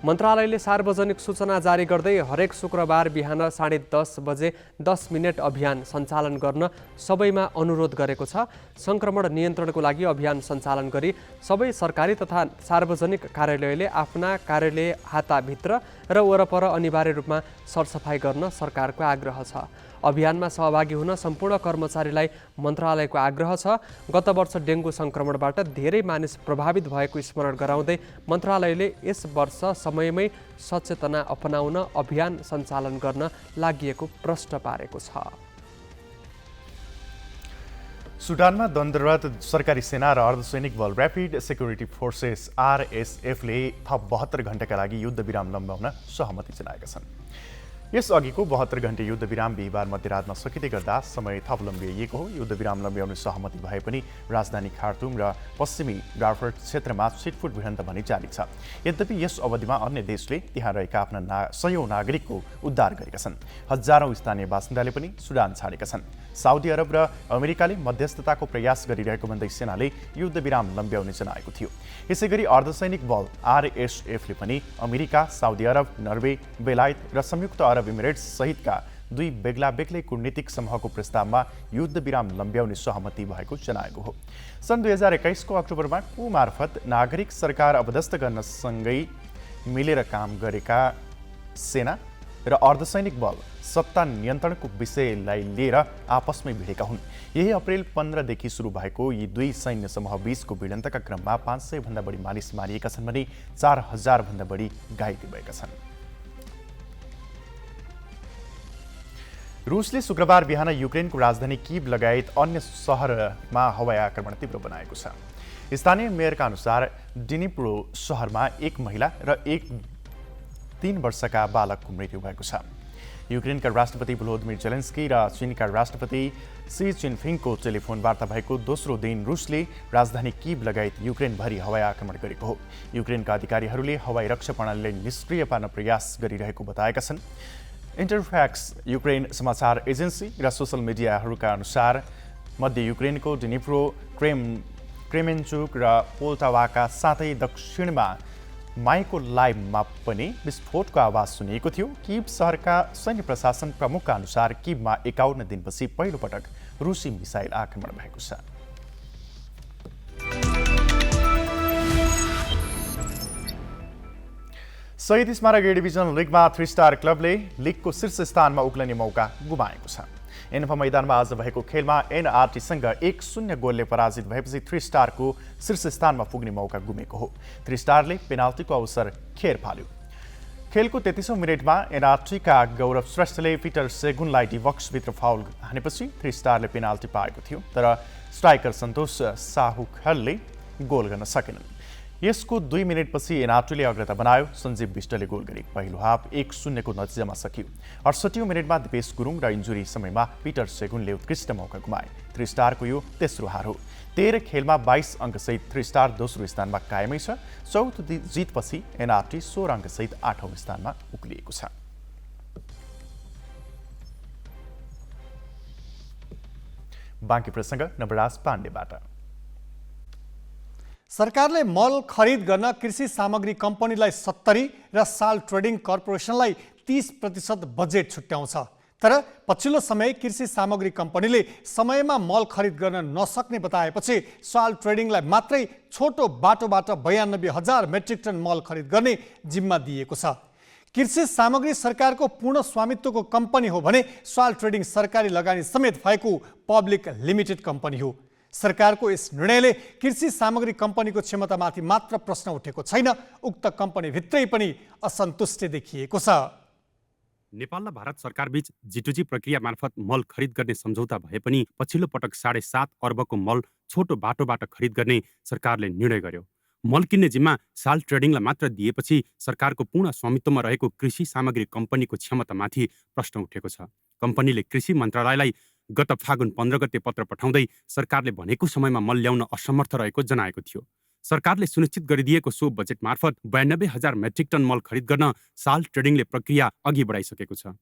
मन्त्रालयले सार्वजनिक सूचना जारी गर्दै हरेक शुक्रबार बिहान 10:30 बजे 10 मिनट अभियान सञ्चालन गर्न सबैमा अनुरोध गरेको छ। सङ्क्रमण नियन्त्रणको लागि अभियान सञ्चालन गरी सबै सरकारी तथा सार्वजनिक कार्यालयले आफ्ना कार्यालय हाताभित्र र वरपर अनिवार्य रूपमा सरसफाइ गर्न सरकारको आग्रह छ। अभियानमा सहभागी हुन सम्पूर्ण कर्मचारीलाई मन्त्रालयको आग्रह छ। गत वर्ष डेङ्गु सङ्क्रमणबाट धेरै मानिस प्रभावित भएको स्मरण गराउँदै मन्त्रालयले यस वर्ष समयमै सचेतना अपनाउन अभियान सञ्चालन गर्न लागि प्रश्न पारेको छ। सुडानमा दण्डरत सरकारी सेना र अर्धसैनिक बल ऱ्यापिड सेक्युरिटी फोर्सेस RSFले थप 72 घण्टाका लागि युद्ध विराम लम्ब्याउन सहमति जनाएका छन्। यस अघिको 72 घण्टे युद्ध विराम बिहिबार मध्यरातमा सकिँदै गर्दा समय थप लम्बिएको हो। युद्ध विराम लम्ब्याउने सहमति भए पनि राजधानी खार्तुम र पश्चिमी डार्फुर क्षेत्रमा छिटफुट भिडन्त भने जारी छ। यद्यपि यस अवधिमा अन्य देशले त्यहाँ रहेका आफ्ना सयौं नागरिकको उद्धार गरेका छन्। हजारौं स्थानीय बासिन्दाले पनि सुडान छाडेका छन्। साउदी अरब र अमेरिकाले मध्यस्थताको प्रयास गरिरहेको भन्दै सेनाले युद्ध विराम लम्ब्याउने जनाएको थियो। यसैगरी अर्धसैनिक बल RSFले पनि अमेरिका, साउदी अरब, नर्वे, बेलायत र संयुक्त अरब इमिरेट्स सहितका दुई बेग्ला बेग्लै कूटनीतिक समूहको प्रस्तावमा युद्ध विराम लम्ब्याउने सहमति भएको जनाएको हो। सन् 2021 को अक्टोबरमा कु मार्फत नागरिक सरकार अवदस्त गर्न सँगै मिलेर काम गरेका सेना र अर्धसैनिक बल सत्ता नियन्त्रणको विषयलाई लिएर आपसमै भिडेका हुन्। यही अप्रेल 15 देखि सुरु भएको यी दुई सैन्य समूह बीचको भिडन्तका क्रममा 500 भन्दा बढी मानिस मारिएका छन् भने 4000 भन्दा बढी घाइते भएका छन्। रुसले शुक्रबार बिहान युक्रेनको राजधानी कीव लगायत अन्य सहरमा हवाई आक्रमण तीव्र बनाएको छ। स्थानीय मेयरका अनुसार डिनिप्रो सहरमा एक महिला र एक 3 वर्षका बालकको मृत्यु भएको छ। युक्रेनका राष्ट्रपति भोलोदिमिर जेलेन्स्की र चीनका राष्ट्रपति सी जिनपिङको टेलिफोन वार्ता भएको दोस्रो दिन रुसले राजधानी कीव लगायत युक्रेनभरि हवाई आक्रमण गरेको हो। युक्रेनका अधिकारीहरूले हवाई रक्षा प्रणालीलाई निष्क्रिय पार्न प्रयास गरिरहेको बताएका छन्। इन्टरफ्याक्स युक्रेन समाचार एजेन्सी र सोसल मिडियाहरूका अनुसार मध्य युक्रेनको डिनिप्रो, क्रेमेन्चुक र पोल्टावाका साथै दक्षिणमा माइकोलाइभमा पनि विस्फोटको आवाज सुनिएको थियो। कीव सहरका सैन्य प्रशासन प्रमुखका अनुसार कीवमा 51 दिनपछि पहिलो पटक रुसी मिसाइल आक्रमण भएको छ। शहीद स्मारक ए डिभिजन लिगमा 3 स्टार क्लबले लिगको शीर्ष स्थानमा उक्लने मौका गुमाएको छ। एन्फा मैदानमा आज भएको खेलमा एनआरटीसँग 1-0 गोलले पराजित भएपछि 3 स्टारको शीर्ष स्थानमा पुग्ने मौका गुमेको हो। 3 स्टारले पेनाल्टीको अवसर खेर फाल्यो। खेलको 33औं मिनेटमा एनआरटीका गौरव श्रेष्ठले पिटर सेगुनलाई डी बक्सभित्र फाउल हानेपछि 3 स्टारले पेनाल्टी पाएको थियो, तर स्ट्राइकर सन्तोष साहुखलले गोल गर्न सकेनन्। यसको 2 मिनेटपछि एनआरटीले अग्रता बनायो। सञ्जीव विष्टले गोल गरे। पहिलो हाफ 1-0 को नतिजामा सकियो। 68औं मिनेटमा दिपेश गुरुङ र इन्जुरी समयमा पिटर सेगुनले उत्कृष्ट मौका गुमाए। 3 स्टारको यो तेस्रो हार हो। 13 खेलमा 22 अङ्कसहित 3 स्टार दोस्रो स्थानमा कायमै छ। चौथो जितपछि एनआरटी 16 अङ्कसहित 8औं स्थानमा उक्लिएको छ। बाँकी प्रसङ्ग नवराज पाण्डेबाट। सरकारले मल खरिद गर्न कृषि सामग्री कम्पनीलाई 70 र साल ट्रेडिङ कर्पोरेसनलाई 30% बजेट छुट्याउँछ। तर पछिल्लो समय कृषि सामग्री कम्पनीले समयमा मल खरिद गर्न नसक्ने बताएपछि साल ट्रेडिङलाई मात्रै छोटो बाटोबाट 92,000 मेट्रिक टन मल खरिद गर्ने जिम्मा दिएको छ। कृषि सामग्री सरकारको पूर्ण स्वामित्वको कम्पनी हो भने साल ट्रेडिङ सरकारी लगानी समेत भएको पब्लिक लिमिटेड कम्पनी हो। सरकारको यस निर्णयले कृषि सामग्री कम्पनीको क्षमतामाथि मात्र प्रश्न उठेको छैन, उक्त कम्पनीभित्रै पनि असन्तुष्टि देखिएको छ। नेपाल र भारत सरकारबीच G2G प्रक्रिया मार्फत मल खरिद गर्ने सम्झौता भए पनि पछिल्लो पटक 7.5 अर्बको मल छोटो बाटोबाट खरिद गर्ने सरकारले निर्णय गर्यो। मल किन्ने जिम्मा साल ट्रेडिङलाई मात्र दिएपछि सरकारको पूर्ण स्वामित्वमा रहेको कृषि सामग्री कम्पनीको क्षमतामाथि प्रश्न उठेको छ। कम्पनीले कृषि मन्त्रालयलाई गत फागुन 15 गते पत्र पठाउँदै सरकारले भनेको समयमा मल ल्याउन असमर्थ रहेको जनाएको थियो। सरकारले सुनिश्चित गरिदिएको सो बजेट मार्फत 92,000 मेट्रिक टन मल खरिद गर्न साल ट्रेडिङले प्रक्रिया अघि बढाइसकेको छ।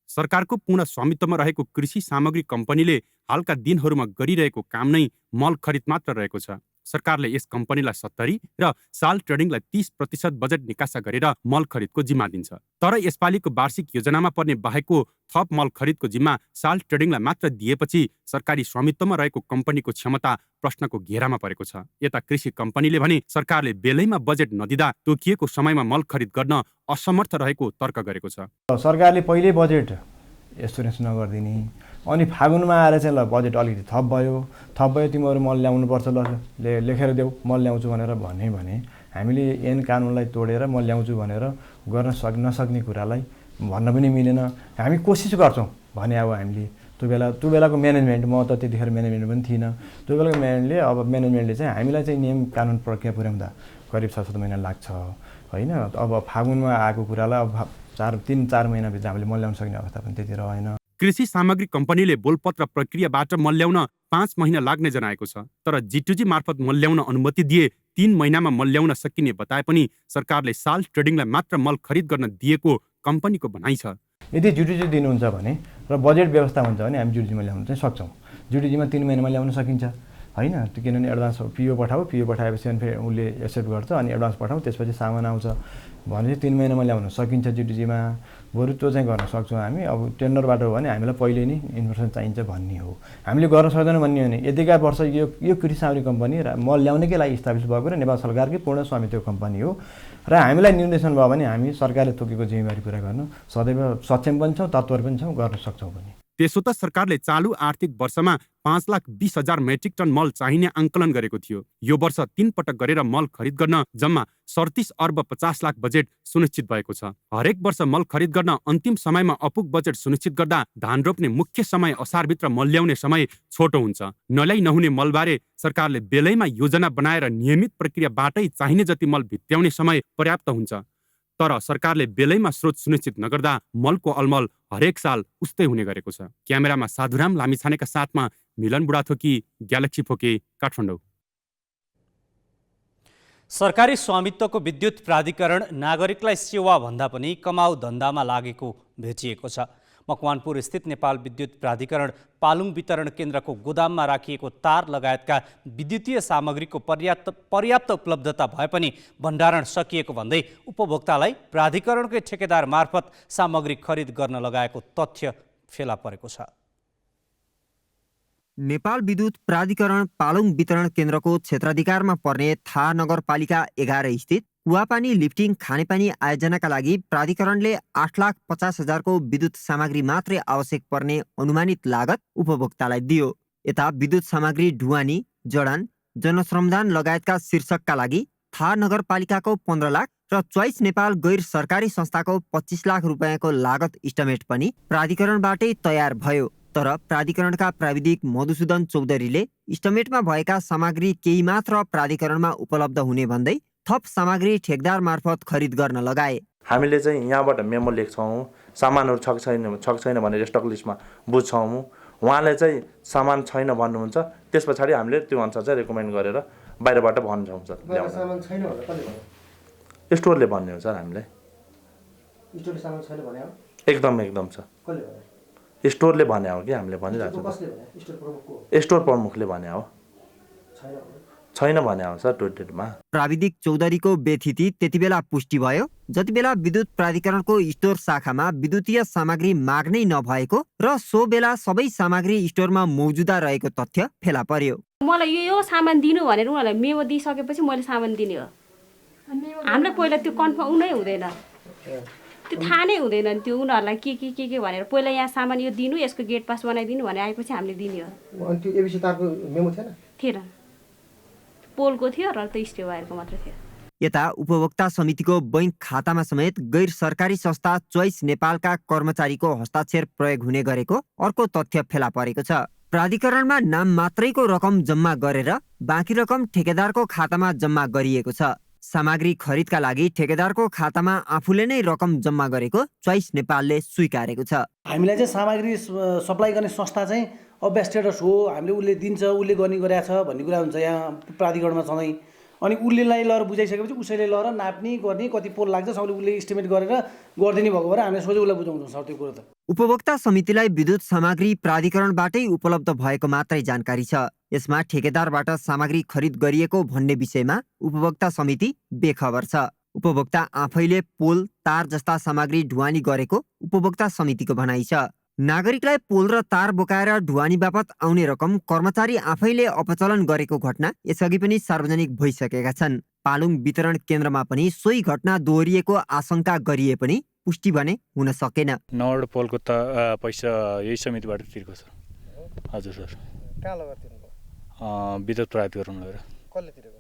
सरकारको पूर्ण स्वामित्वमा रहेको कृषि सामग्री कम्पनीले हालका दिनहरूमा गरिरहेको काम नै मल खरिद मात्र रहेको छ। सरकारले यस कम्पनीलाई 70 र साल ट्रेडिङलाई 30% बजेट निकासा गरेर मल खरिदको जिम्मा दिन्छ। तर यसपालिको वार्षिक योजनामा पर्ने बाहेकको थप मल खरिदको जिम्मा साल ट्रेडिङलाई मात्र दिएपछि सरकारी स्वामित्वमा रहेको कम्पनीको क्षमता प्रश्नको घेरामा परेको छ। यता कृषि कम्पनीले भने सरकारले बेलैमा बजेट नदिँदा तोकिएको समयमा मल खरिद गर्न असमर्थ रहेको तर्क गरेको छ। सरकारले पहिल्यै बजेट एस्टुरेन्स नगरिदिने, अनि फागुनमा आएर चाहिँ ल बजेट अलिकति थप भयो तिमीहरू मल ल्याउनुपर्छ, ल लेखेर देऊ मल ल्याउँछु भनेर भने हामीले ऐन कानुनलाई तोडेर मल ल्याउँछु भनेर गर्न नसक्ने कुरालाई भन्न पनि मिलेन। हामी कोसिस गर्छौँ भने अब हामीले त्यो बेलाको म्यानेजमेन्ट, म त त्यतिखेर म्यानेजमेन्ट पनि थिइनँ, त्यो बेलाको म्यानेजमेन्टले चाहिँ हामीलाई चाहिँ नियम कानुन प्रक्रिया पुर्याउँदा करिब 6-7 महिना लाग्छ होइन। अब फागुनमा आएको कुरालाई अब 3-4 महिनाभित्र हामीले मल ल्याउन सक्ने अवस्था पनि त्यति रहेन। कृषि सामग्री कम्पनीले बोलपत्र प्रक्रियाबाट मल ल्याउन 5 महिना लाग्ने जनाएको छ। तर G2G मार्फत मल ल्याउन अनुमति दिए 3 महिनामा मल ल्याउन सकिने बताए पनि सरकारले साल ट्रेडिङलाई मात्र मल खरिद गर्न दिएको कम्पनीको भनाइ छ। यदि G2G दिनुहुन्छ भने र बजेट व्यवस्था हुन्छ भने हामी G2G मा ल्याउन चाहिँ सक्छौँ। G2G मा 3 महिनामा ल्याउन सकिन्छ होइन। त्यो किनभने एडभान्स पिओ पठाएपछि अनि फेरि उसले एक्सेप्ट गर्छ, अनि एडभान्स पठाउँ त्यसपछि सामान आउँछ भने 3 महिनामा ल्याउन सकिन्छ G2G मा। बरु त्यो चाहिँ गर्न सक्छौँ हामी। अब टेन्डरबाट हो भने हामीलाई पहिले नै इन्फर्मेसन चाहिन्छ भन्ने हो। हामीले गर्न सक्दैनौँ भन्ने हो भने यतिका वर्ष यो कृषि सामग्री कम्पनी मल ल्याउनकै लागि इस्टाब्लिस भएको र नेपाल सरकारकै पूर्ण स्वामित्व कम्पनी हो र हामीलाई निर्देशन भयो भने हामी सरकारले तोकेको जिम्मेवारी पुरा गर्न सदैव सक्षम पनि छौँ, तत्पर पनि छौँ, गर्न सक्छौँ पनि। त्यसो त सरकारले चालु आर्थिक वर्षमा 5,20,000 मेट्रिक टन मल चाहिने आंकलन गरेको थियो। यो वर्ष 3 पटक गरेर मल खरिद गर्न जम्मा 37 अर्ब 50 लाख बजेट सुनिश्चित भएको छ। हरेक वर्ष मल खरिद गर्न अन्तिम समयमा अपुग बजेट सुनिश्चित गर्दा धान रोप्ने मुख्य समय असारभित्र मल ल्याउने समय छोटो हुन्छ। नल्याई नहुने मलबारे सरकारले बेलैमा योजना बनाएर नियमित प्रक्रियाबाटै चाहिने जति मल भित्याउने समय पर्याप्त हुन्छ। तर सरकारले बेलैमा स्रोत सुनिश्चित नगर्दा मलको अलमल हरेक साल उस्तै हुने गरेको छ। क्यामेरामा साधुराम लामिछानेका साथमा मिलन बुढाथोकी, ग्यालेक्सी फोके, काठमाडौँ। सरकारी स्वामित्वको विद्युत प्राधिकरण नागरिकलाई सेवा भन्दा पनि कमाउ धन्दामा लागेको भेटिएको छ। मकवानपुर स्थित नेपाल विद्युत प्राधिकरण पालुङ वितरण केन्द्रको गोदाममा राखिएको तार लगायतका विद्युतीय सामग्रीको पर्याप्त उपलब्धता भए पनि भण्डारण सकिएको भन्दै उपभोक्तालाई प्राधिकरणकै ठेकेदार मार्फत सामग्री खरिद गर्न लगाएको तथ्य फेला परेको छ। नेपाल विद्युत प्राधिकरण पालुङ वितरण केन्द्रको क्षेत्राधिकारमा पर्ने थाहा नगरपालिका 11 स्थित कुवापानी लिफ्टिङ खानेपानी आयोजनाका लागि प्राधिकरणले 8,50,000 को विद्युत सामग्री मात्रै आवश्यक पर्ने अनुमानित लागत उपभोक्तालाई दियो। यता विद्युत सामग्री ढुवानी, जडान, जनश्रमदान लगायतका शीर्षकका लागि थाहा नगरपालिकाको 15 लाख र चोइस नेपाल गैर सरकारी संस्थाको 25 लाख रुपियाँको लागत इस्टिमेट पनि प्राधिकरणबाटै तयार भयो। तर प्राधिकरणका प्राविधिक मधुसूदन चौधरीले इस्टिमेटमा भएका सामग्री केही मात्र प्राधिकरणमा उपलब्ध हुने भन्दै थप सामग्री ठेकदार मार्फत खरिद गर्न लगाए। हामीले चाहिँ यहाँबाट मेमो लेख्छौँ, सामानहरू छ छैन भनेर स्टक लिस्टमा बुझ्छौँ। उहाँले चाहिँ सामान छैन भन्नुहुन्छ, त्यस पछाडि हामीले त्यो अनुसार चाहिँ रेकमेन्ड गरेर बाहिरबाट भन्छौँ सर। स्टोरले भन्ने हो सर हामीलाई। एकदम सर स्टोरले भने हो कि हामीले भनिरहेको छौँ। स्टोर प्रमुखले भने हो, छैन भने हो सर टोटेलमा। प्राविधिक चौधरीको व्यथिति त्यति बेला पुष्टि भयो जति बेला विद्युत प्राधिकरणको स्टोर शाखामा विद्युतीय सामग्री माग्नै नभएको र सो बेला सबै सामग्री स्टोरमा मौजुदा रहेको तथ्य फेला पर्यो। मलाई यो सामान दिनु भनेर उनीहरूलाई मेमो दिइसकेपछि मैले सामान दिने हो। हामीलाई पहिला त्यो कन्फर्म नै हुँदैन, त्यो थाहा नै हुँदैन त्यो उनीहरूलाई के भनेर। पहिला यहाँ सामान यो दिनु, यसको गेट पास बनाइदिनु भने आएपछि हामीले दिने हो। अनि त्यो एबिसी तारको मेमो थिएन, पोलको थियो र त्यो स्टे वायरको मात्र थियो। यता उपभोक्ता समितिको बैंक खातामा समेत गैर सरकारी संस्था चोइस नेपालका कर्मचारीको हस्ताक्षर प्रयोग हुने गरेको अर्को तथ्य फेला परेको छ। प्राधिकरणमा नाम मात्रैको रकम जम्मा गरेर बाँकी रकम ठेकेदारको खातामा जम्मा गरिएको छ। सामग्री खरिदका लागि ठेकेदारको खातामा आफूले नै रकम जम्मा गरेको चोइस नेपालले स्वीकारेको छ। हामीलाई चाहिँ सामग्री सप्लाई गर्ने संस्था चाहिँ अभ्यास स्टेटस हो, हामीले उसले दिन्छ, उसले गर्ने गरेको छ भन्ने कुरा हुन्छ यहाँ प्राधिकरणमा सधैँ। अनि उसलेलाई लगेर बुझाइसकेपछि उसैले लगेर नाप्ने गर्ने कति पोल लाग्छ सबैले उसले इस्टिमेट गरेर गरिदिने भएको भएर हामीले सोझै उसलाई बुझाउँछौँ सर त्यो कुरो त। उपभोक्ता समितिलाई विद्युत सामग्री प्राधिकरणबाटै उपलब्ध भएको मात्रै जानकारी छ। यसमा ठेकेदारबाट सामग्री खरिद गरिएको भन्ने विषयमा उपभोक्ता समिति बेखबर छ। उपभोक्ता आफैले पोल तार जस्ता सामग्री ढुवानी गरेको उपभोक्ता समितिको भनाइ छ। नागरिकलाई पोल र तार बोकाएर ढुवानी बापत आउने रकम कर्मचारी आफैले अपचलन गरेको घटना यसअघि पनि सार्वजनिक भइसकेका छन्। पालुङ वितरण केन्द्रमा पनि सोही घटना दोहोरिएको आशंका गरिए पनि पुष्टि भने हुन सकेन। नौवटा पोलको त पैसा यही समितिबाट तिरेको छ। हजुर सर। कहाँ लगेर तिर्नुभयो? विद्युत प्राधिकरण लगेर। कसले तिरेको?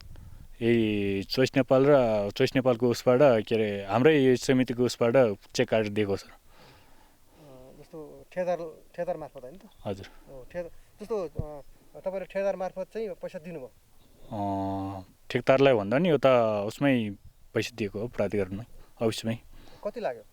यही चोइस नेपाल र चोइस नेपालको उसबाट के अरे हाम्रै समितिको उसबाट चेक काटेर दिएको सर। ठेदार मार्फत होइन त? हजुर। जस्तो तपाईँले ठेदार मार्फत चाहिँ पैसा दिनुभयो? ठेकदारलाई भन्दा नि यो त उसमै पैसा दिएको हो प्राधिकरणमै अफिसमै। कति लाग्यो?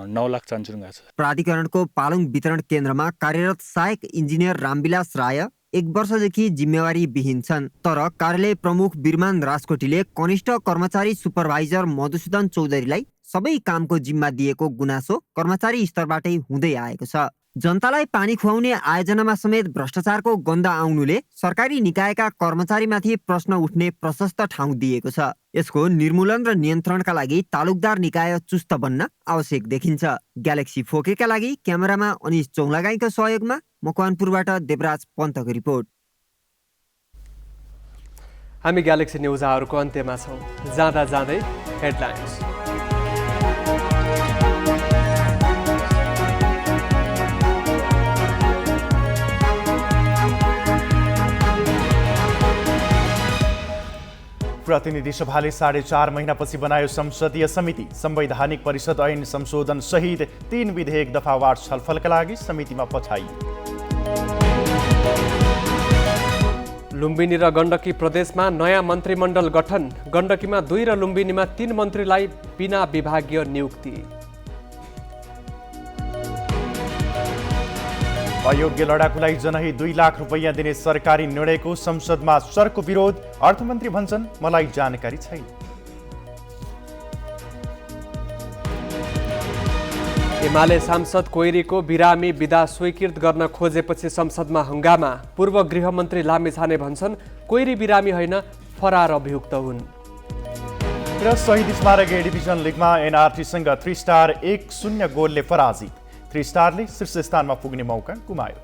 9 लाख चान्चुङ गएको छ। प्राधिकरणको पालुङ वितरण केन्द्रमा कार्यरत सहायक इन्जिनियर रामविलास राय 1 वर्षदेखि जिम्मेवारी विहीन छन्। तर कार्यालय प्रमुख बिरमान राजकोटीले कनिष्ठ कर्मचारी सुपरभाइजर मधुसूदन चौधरीलाई सबै कामको जिम्मा दिएको गुनासो कर्मचारी स्तरबाटै हुँदै आएको छ। जनतालाई पानी खुवाउने आयोजनामा समेत भ्रष्टाचारको गन्ध आउनुले सरकारी निकायका कर्मचारीमाथि प्रश्न उठ्ने प्रशस्त ठाउँ दिएको छ। यसको निर्मूलन र नियन्त्रणका लागि तालुकदार निकाय चुस्त बन्न आवश्यक देखिन्छ। ग्यालेक्सी 4K का लागि क्यामेरामा अनिश चौलागाईको सहयोगमा मकवानपुरबाट देवराज पन्तको रिपोर्ट। हामी ग्यालेक्सी न्युज आवरको अन्त्यमा छौँ। जाँदा जाँदै हेडलाइन्स। प्रतिनिधि सभाले 4.5 महिनापछि बनायो संसदीय समिति। संवैधानिक परिषद ऐन संशोधन सहित 3 विधेयक दफावार छलफलका लागि समितिमा पछाइ। लुम्बिनी र गण्डकी प्रदेशमा नयाँ मन्त्रीमण्डल गठन। गण्डकीमा 2 र लुम्बिनीमा 3 मन्त्रीलाई बिना विभागीय नियुक्ति। अयोग्य लडाकुलाई जनही 2 लाख रुपैयाँ दिने सरकारी निर्णयको संसदमा सरको विरोध। अर्थमन्त्री भन्छन् मलाई जानकारी छैन। एमाले सांसद कोइरीको बिरामी बिदा स्वीकृत गर्न खोजेपछि संसदमा हंगामा। पूर्व गृहमन्त्री लामिछाने भन्छन् कोइरी बिरामी होइन फरार अभियुक्त हुन्। र शहीद स्मारक ए डिभिजन लिगमा एनआरटीसँग 3 स्टार 1-0 गोलले पराजित। 3 स्टारले शीर्ष स्थानमा पुग्ने मौका गुमायो।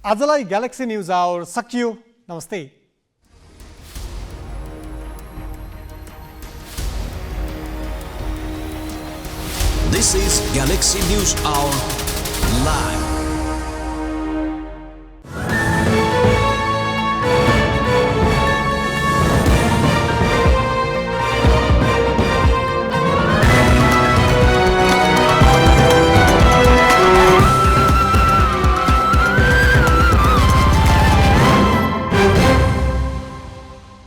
आजलाई ग्यालेक्सी न्युज आवर सकियो। नमस्ते। This is Galaxy News Hour Live.